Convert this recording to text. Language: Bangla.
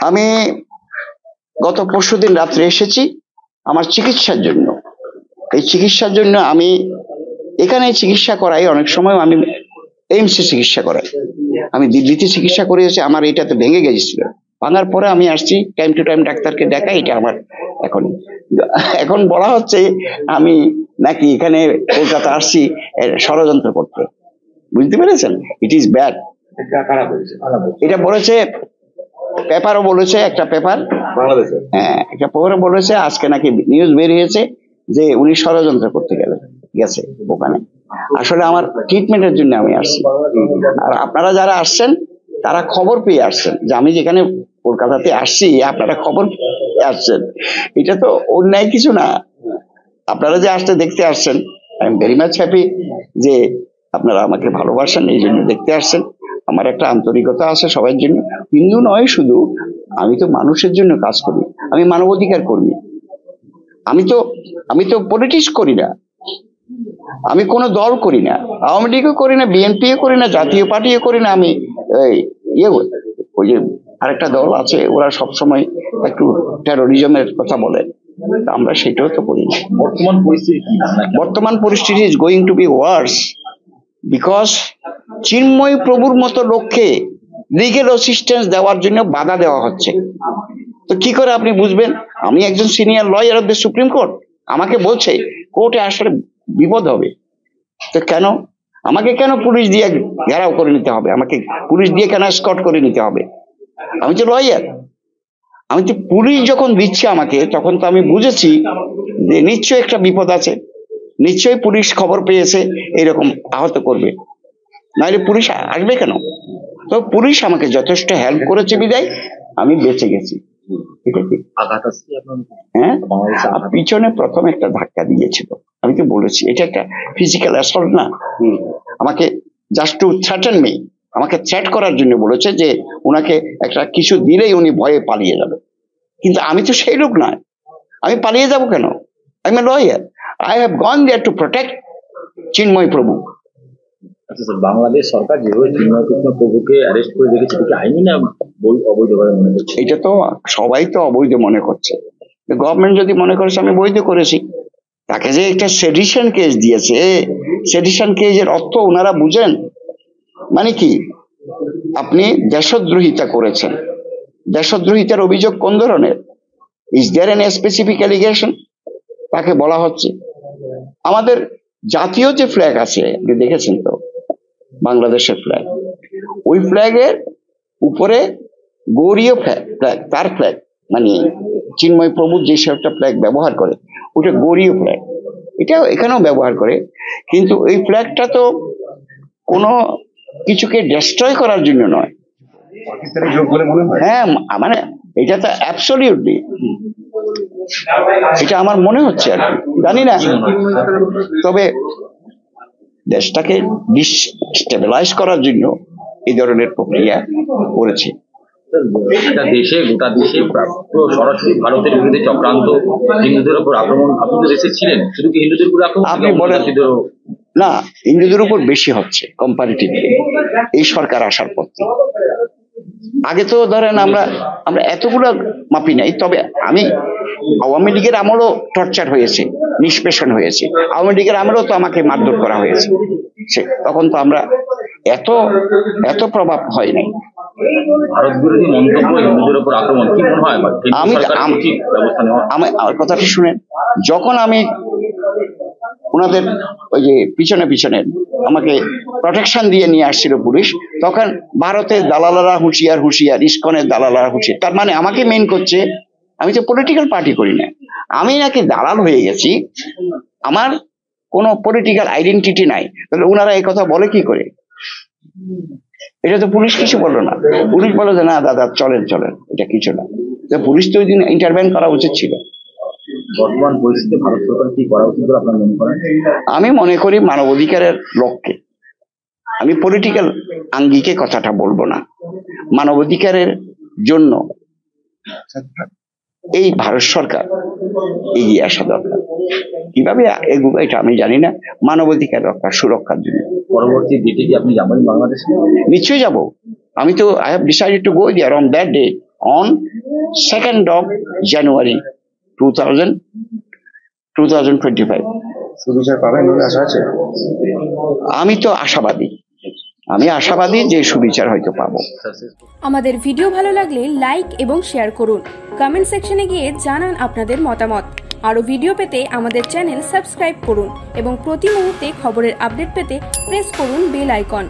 আমি গত পরশুদিন রাত্রে এসেছি আমার চিকিৎসার জন্য। এই চিকিৎসার জন্য আমি এখানে চিকিৎসা করাই, অনেক সময় আমি এইমসে চিকিৎসা করাই। আমি দিল্লিতে চিকিৎসা করেছি, আমার এটাতে ভেঙে গেছিল। ভাঙার পরে আমি আসছি, টাইম টু টাইম ডাক্তারকে দেখাই। এটা আমার এখন এখন বলা হচ্ছে আমি নাকি এখানে কলকাতা আসছি ষড়যন্ত্র করতে। বুঝতে পেরেছেন? It is bad. এটা বলেছে পেপারও বলেছে, একটা পেপার বাংলাদেশে, হ্যাঁ একটা পেপারও বলেছে আজকে নাকি নিউজ বের হয়েছে যে উনি ষড়যন্ত্র করতে গেছে ওখানে। আসলে আমার ট্রিটমেন্টের জন্য আমি আসছি। আর আপনারা যারা আসছেন তারা খবর পেয়ে আসছেন যে আমি যেখানে কলকাতাতে আসছি, আপনারা খবর পেয়ে আসছেন। এটা তো অন্যায় কিছু না। আপনারা যে আসতে দেখতে আসছেন, I am very much happy যে আপনারা আমাকে ভালোবাসেন, এই জন্য দেখতে আসছেন। আমার একটা আন্তরিকতা আছে সবার জন্য। হিন্দু নয় শুধু, আমি তো মানুষের জন্য কাজ করি, আমি মানবাধিকার কর্মী। আমি তো পলিটিক্স করি না, আমি কোনো দল করি না, আওয়ামী লীগও করি না, বিএনপিও করি না, জাতীয় পার্টিও করি না। আমি ওই যে আরেকটা দল আছে, ওরা সবসময় একটু টেরোরিজমের কথা বলে, আমরা সেটাও তো করি না। বর্তমান পরিস্থিতি is going to be worse because Chinmoy প্রভুর মতো লোককে লিগেল অ্যাসিস্ট্যান্স দেওয়ার জন্য বাধা দেওয়া হচ্ছে। তো কি করে আপনি বুঝবেন? আমি একজন senior lawyer of the supreme court, আমাকে বলছে কোর্টে আসলে বিপদ হবে। তো কেন আমাকে পুলিশ দিয়ে ঘেরাও করে নিতে হবে? আমাকে পুলিশ দিয়ে কেন স্কট করে নিতে হবে? আমি তো লয়ার। আমি তো পুলিশ যখন দিচ্ছে আমাকে, তখন তো আমি বুঝেছি যে নিশ্চয়ই একটা বিপদ আছে, নিশ্চয়ই পুলিশ খবর পেয়েছে এরকম আহত করবে, নাহলে পুলিশ আসবে কেন? তো পুলিশ আমাকে যথেষ্ট হেল্প করেছে বিদায় আমি বেঁচে গেছি। হ্যাঁ, পিছনে প্রথম একটা ধাক্কা দিয়েছিল, আমি তো বলেছি এটা একটা ফিজিক্যাল অ্যাসল্ট না। আমাকে জাস্ট টু থ্রেটেন মি, আমাকে থ্রেট করার জন্য বলেছে যে ওনাকে একটা কিছু দিলেই উনি ভয়ে পালিয়ে যাবে। কিন্তু আমি তো সেই লোক নয়, আমি পালিয়ে যাব কেন? I am a lawyer, I have gone there to protect Chinmoy Prabhu. আচ্ছা স্যার, বাংলাদেশ সরকার যেভাবে চিন্ময় প্রভুকে অ্যারেস্ট করে রেখেছে, এটা কি আইনি না অবৈধ বলে মনে করছে? এটা তো সবাই তো অবৈধ মনে করছে। গভর্নমেন্ট যদি মনে করেছে আমি বৈধ করেছি, তাকে যে একটা সেডিশন কেস দিয়েছে, সেডিশন কেসের অর্থ ওনারা বুঝেন? মানে কি, আপনি দেশদ্রোহিতা করেছেন। দেশদ্রোহিতার অভিযোগ কোন ধরনের? Is there any specific allegation? তাকে বলা হচ্ছে। আমাদের জাতীয় যে ফ্ল্যাগ আছে, আপনি দেখেছেন তো, বাংলাদেশের ফ্ল্যাগ, ওই ফ্ল্যাগের উপরে গৌরীয় ফ্ল্যাগ, তার ফ্ল্যাগ, মানে চিন্ময় প্রভু যে একটা ফ্ল্যাগ ব্যবহার করে, ওটা গৌরীয় ফ্ল্যাগ, এটা এখানেও ব্যবহার করে। কিন্তু এই ফ্ল্যাগটা তো কোনো কিছুকে ডিস্ট্রয় করার জন্য নয়। হ্যাঁ, মানে এটা তো অ্যাবসলিউটলি, এটা আমার মনে হচ্ছে আর কি, জানি না। তবে দেশটাকে ডিস্টেবিলাইজ করার জন্য এই ধরনের প্রক্রিয়া করেছে। গোটা দেশে সরাসরি ভারতের বিরুদ্ধে চক্রান্ত, হিন্দুদের উপর আক্রমণ। আপনি তো দেশে ছিলেন, শুধু কি হিন্দুদের উপর আক্রমণ? আপনি বলেন না, হিন্দুদের উপর বেশি হচ্ছে কম্পারিটিভলি এই সরকার আসার পর। আগে তো ধরেন আমরা এতগুলো মাপি নাই, তবে আমি আওয়ামী লীগের আমলও টর্চার হয়েছে, নিষ্পেষণ হয়েছে। আওয়ামী লীগের আমলেও তো আমাকে মারধর করা হয়েছে, তখন তো আমরা এত প্রভাব হয় নাই। ভারত বিরোধী মন্তব্য, হিন্দুদের উপর আক্রমণ, কি মনে হয় আমার কথাটা শুনেন, যখন আমি ওনাদের ওই যে পিছনে আমাকে প্রোটেকশন দিয়ে নিয়ে আসছিল পুলিশ, তখন ভারতের দালালারা হুঁশিয়ার, ইসকনের দালালারা হুঁশিয়ার। তার মানে আমাকে মেন করছে আমি তো পলিটিক্যাল পার্টি করি না, আমি নাকি দালাল হয়ে গেছি, আমার কোনো পলিটিক্যাল আইডেন্টিটি নাই। তাহলে ওনারা এই কথা বলে কি করে? এটা তো পুলিশ কিছু বললো না। পুলিশ বলে যে না দাদা চলেন, এটা কিছু না। পুলিশ তো ওই দিন ইন্টারভেন করা উচিত ছিল। বর্তমান পরিস্থিতি ভারত সরকার কি করা উচিত বলে আপনার মনে করেন? আমি মনে করি মানবাধিকারের লক্ষ্যে, আমি পলিটিক্যাল আঙ্গিকে কথাটা বলবো না, মানবাধিকারের জন্য এই ভারত সরকার এগিয়ে আসা দরকার। কিভাবে এগুলো এটা আমি জানি না, মানবাধিকার সুরক্ষার জন্য। পরবর্তী ডেটে কি আপনি যাবেন বাংলাদেশে? নিশ্চয়ই যাব। আমি তো I have decided to go there on that day. on 2nd of January 2025. সুবিচার পাবেন বলে আশা আছে? আমি তো আশাবাদী যে সুবিচার হয়তো পাবো। আমাদের ভিডিও ভালো লাগলে লাইক এবং শেয়ার করুন। কমেন্ট সেকশনে গিয়ে জানান আপনাদের মতামত। আরও ভিডিও পেতে আমাদের চ্যানেল সাবস্ক্রাইব করুন এবং প্রতি মুহূর্তে খবরের আপডেট পেতে প্রেস করুন বেল আইকন।